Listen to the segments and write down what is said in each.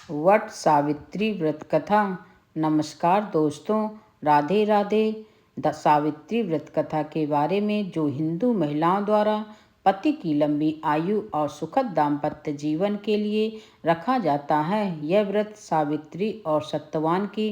वट सावित्री व्रत कथा। नमस्कार दोस्तों, राधे राधे। सावित्री व्रत कथा के बारे में जो हिंदू महिलाओं द्वारा पति की लंबी आयु और सुखद दाम्पत्य जीवन के लिए रखा जाता है। यह व्रत सावित्री और सत्यवान की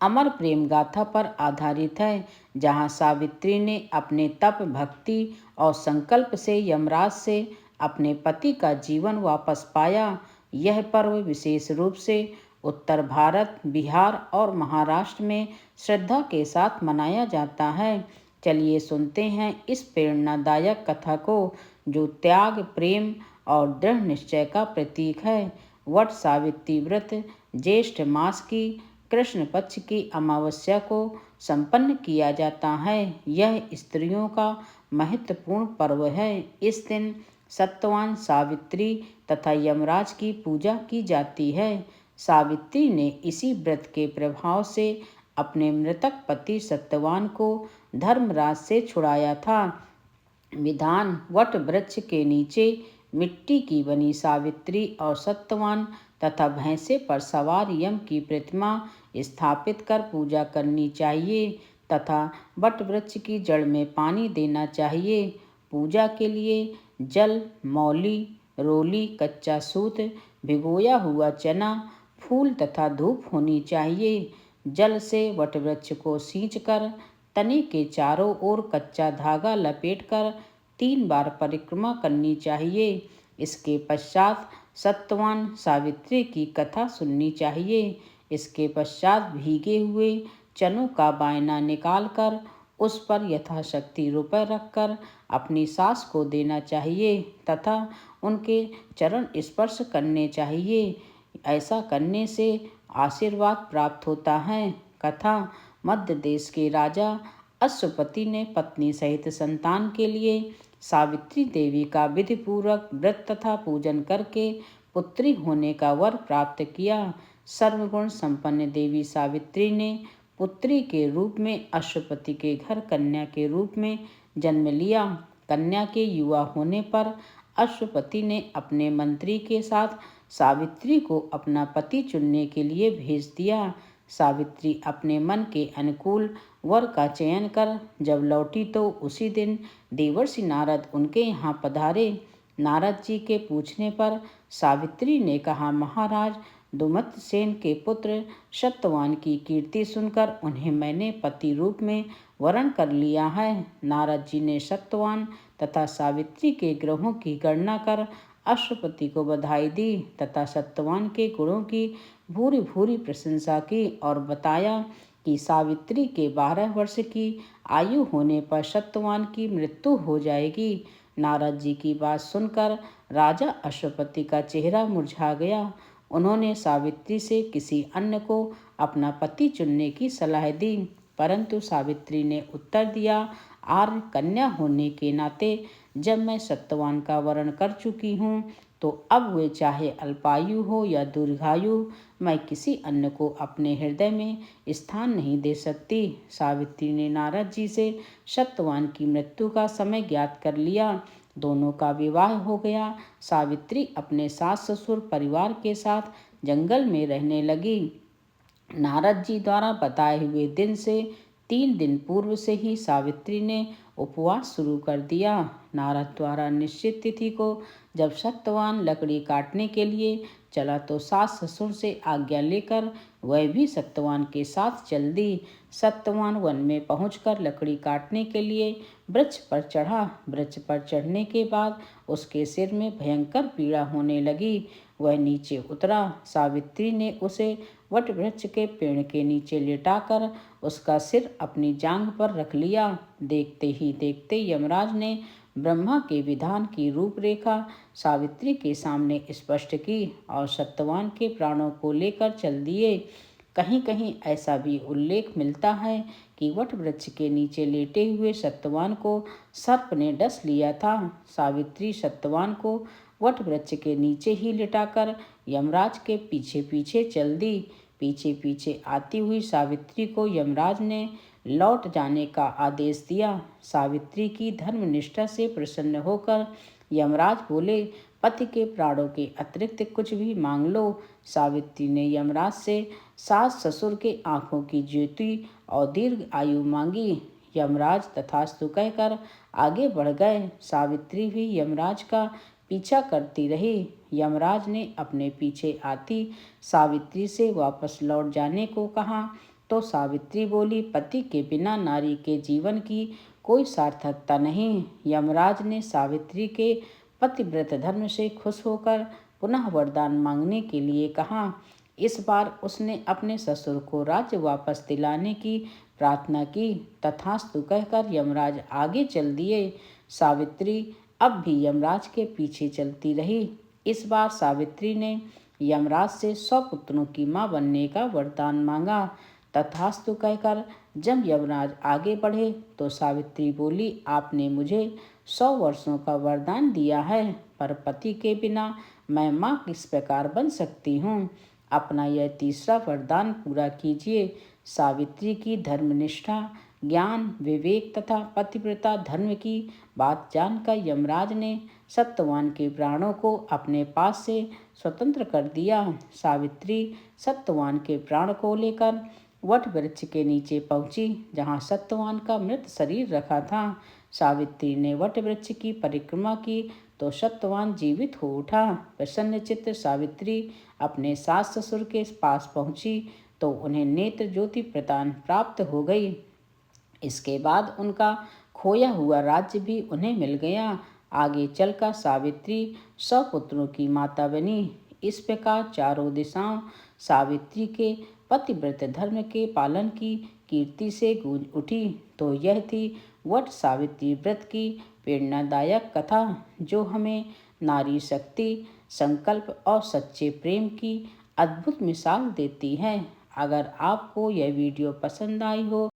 अमर प्रेम गाथा पर आधारित है, जहाँ सावित्री ने अपने तप, भक्ति और संकल्प से यमराज से अपने पति का जीवन वापस पाया। यह पर्व विशेष रूप से उत्तर भारत, बिहार और महाराष्ट्र में श्रद्धा के साथ मनाया जाता है। चलिए सुनते हैं इस प्रेरणादायक कथा को, जो त्याग, प्रेम और दृढ़ निश्चय का प्रतीक है। वट सावित्री व्रत ज्येष्ठ मास की कृष्ण पक्ष की अमावस्या को संपन्न किया जाता है। यह स्त्रियों का महत्वपूर्ण पर्व है। इस दिन सत्यवान, सावित्री तथा यमराज की पूजा की जाती है। सावित्री ने इसी व्रत के प्रभाव से अपने मृतक पति सत्यवान को धर्मराज से छुड़ाया था। विधान: वट वृक्ष के नीचे मिट्टी की बनी सावित्री और सत्यवान तथा भैंसे पर सवार यम की प्रतिमा स्थापित कर पूजा करनी चाहिए तथा वट वृक्ष की जड़ में पानी देना चाहिए। पूजा के लिए जल, मौली, रोली, कच्चा सूत, भिगोया हुआ चना, फूल तथा धूप होनी चाहिए। जल से वटवृक्ष को सींचकर तने के चारों ओर कच्चा धागा लपेटकर 3 बार परिक्रमा करनी चाहिए। इसके पश्चात सत्यवान, सावित्री की कथा सुननी चाहिए। इसके पश्चात भीगे हुए चनों का बायना निकालकर उस पर यथाशक्ति रुपए रखकर अपनी सास को देना चाहिए तथा उनके चरण स्पर्श करने चाहिए। ऐसा करने से आशीर्वाद प्राप्त होता है। कथा: मध्य देश के राजा अश्वपति ने पत्नी सहित संतान के लिए सावित्री देवी का विधिपूर्वक व्रत तथा पूजन करके पुत्री होने का वर प्राप्त किया। सर्वगुण संपन्न देवी सावित्री ने पुत्री के रूप में अश्वपति के घर कन्या के रूप में जन्म लिया। कन्या के युवा होने पर अश्वपति ने अपने मंत्री के साथ सावित्री को अपना पति चुनने के लिए भेज दिया। सावित्री अपने मन के अनुकूल वर का चयन कर जब लौटी तो उसी दिन देवर्षि नारद उनके यहाँ पधारे। नारद जी के पूछने पर सावित्री ने कहा, महाराज, दुमतसेन के पुत्र सत्यवान की कीर्ति सुनकर उन्हें मैंने पति रूप में वरण कर लिया है। नारद जी ने सत्यवान तथा सावित्री के ग्रहों की गणना कर अश्वपति को बधाई दी तथा सत्यवान के गुणों की भूरी भूरी प्रशंसा की और बताया कि सावित्री के 12 वर्ष की आयु होने पर सत्यवान की मृत्यु हो जाएगी। नारद जी की बात सुनकर राजा अश्वपति का चेहरा मुरझा गया। उन्होंने सावित्री से किसी अन्य को अपना पति चुनने की सलाह दी, परंतु सावित्री ने उत्तर दिया, आर्य कन्या होने के नाते जब मैं सत्यवान का वरण कर चुकी हूँ तो अब वे चाहे अल्पायु हो या दीर्घायु, मैं किसी अन्य को अपने हृदय में स्थान नहीं दे सकती। सावित्री ने नारद जी से सत्यवान की मृत्यु का समय ज्ञात कर लिया। दोनों का विवाह हो गया। सावित्री अपने सास ससुर परिवार के साथ जंगल में रहने लगी। नारद जी द्वारा बताए हुए दिन से 3 दिन पूर्व से ही सावित्री ने उपवास शुरू कर दिया। नारद द्वारा निश्चित तिथि को जब सत्यवान लकड़ी काटने के लिए चला तो सास ससुर से आज्ञा लेकर वह भी सत्यवान के साथ चल दी। सत्यवान वन में पहुंचकर लकड़ी काटने के लिए वृक्ष पर चढ़ा। वृक्ष पर चढ़ने के बाद उसके सिर में भयंकर पीड़ा होने लगी। वह नीचे उतरा। सावित्री ने उसे वट वृक्ष के पेड़ के नीचे लेटाकर उसका सिर अपनी जांघ पर रख लिया। देखते ही देखते यमराज ने ब्रह्मा के विधान की रूपरेखा सावित्री के सामने स्पष्ट की और सत्यवान के प्राणों को लेकर चल दिए। कहीं कहीं ऐसा भी उल्लेख मिलता है कि वट वृक्ष के नीचे लेटे हुए सत्यवान को सर्प ने डस लिया था। सावित्री सत्यवान को वट वृक्ष के नीचे ही लिटाकर यमराज के पीछे पीछे चल दी। पीछे पीछे आती हुई सावित्री को यमराज ने लौट जाने का आदेश दिया। सावित्री की धर्मनिष्ठा से प्रसन्न होकर यमराज बोले, पति के प्राणों के अतिरिक्त कुछ भी मांग लो। सावित्री ने यमराज से सास ससुर के आंखों की ज्योति और दीर्घ आयु मांगी। यमराज तथास्तु कहकर आगे बढ़ गए। सावित्री भी यमराज का पीछा करती रही। यमराज ने अपने पीछे आती सावित्री से वापस लौट जाने को कहा तो सावित्री बोली, पति के बिना नारी के जीवन की कोई सार्थकता नहीं। यमराज ने सावित्री के पतिव्रत धर्म से खुश होकर पुनः वरदान मांगने के लिए कहा। इस बार उसने अपने ससुर को राज्य वापस दिलाने की प्रार्थना की। तथास्तु कहकर यमराज आगे चल दिए। सावित्री अब भी यमराज के पीछे चलती रही। इस बार सावित्री ने यमराज से 100 पुत्रों की मां बनने का वरदान मांगा। तथास्तु कहकर जब यमराज आगे बढ़े तो सावित्री बोली, आपने मुझे 100 वर्षों का वरदान दिया है, पर पति के बिना मैं माँ किस प्रकार बन सकती हूँ। अपना यह तीसरा वरदान पूरा कीजिए। सावित्री की धर्मनिष्ठा, ज्ञान, विवेक तथा पतिव्रता धर्म की बात जानकर यमराज ने सत्यवान के प्राणों को अपने पास से स्वतंत्र कर दिया। सावित्री सत्यवान के प्राण को लेकर वट वृक्ष के नीचे पहुंची, जहां सत्यवान का मृत शरीर रखा था। सावित्री ने वट वृक्ष की परिक्रमा की तो सत्यवान जीवित हो उठा। प्रसन्नचित्त सावित्री अपने सास ससुर के पास पहुंची तो उन्हें नेत्र ज्योति प्रदान प्राप्त हो गई। इसके बाद उनका खोया हुआ राज्य भी उन्हें मिल गया। आगे चलकर सावित्री 100 पुत्रों की माता बनी। इस प्रकार चारों दिशाओं सावित्री के पतिव्रत धर्म के पालन की कीर्ति से गूंज उठी। तो यह थी वट सावित्री व्रत की प्रेरणादायक कथा, जो हमें नारी शक्ति, संकल्प और सच्चे प्रेम की अद्भुत मिसाल देती है। अगर आपको यह वीडियो पसंद आई हो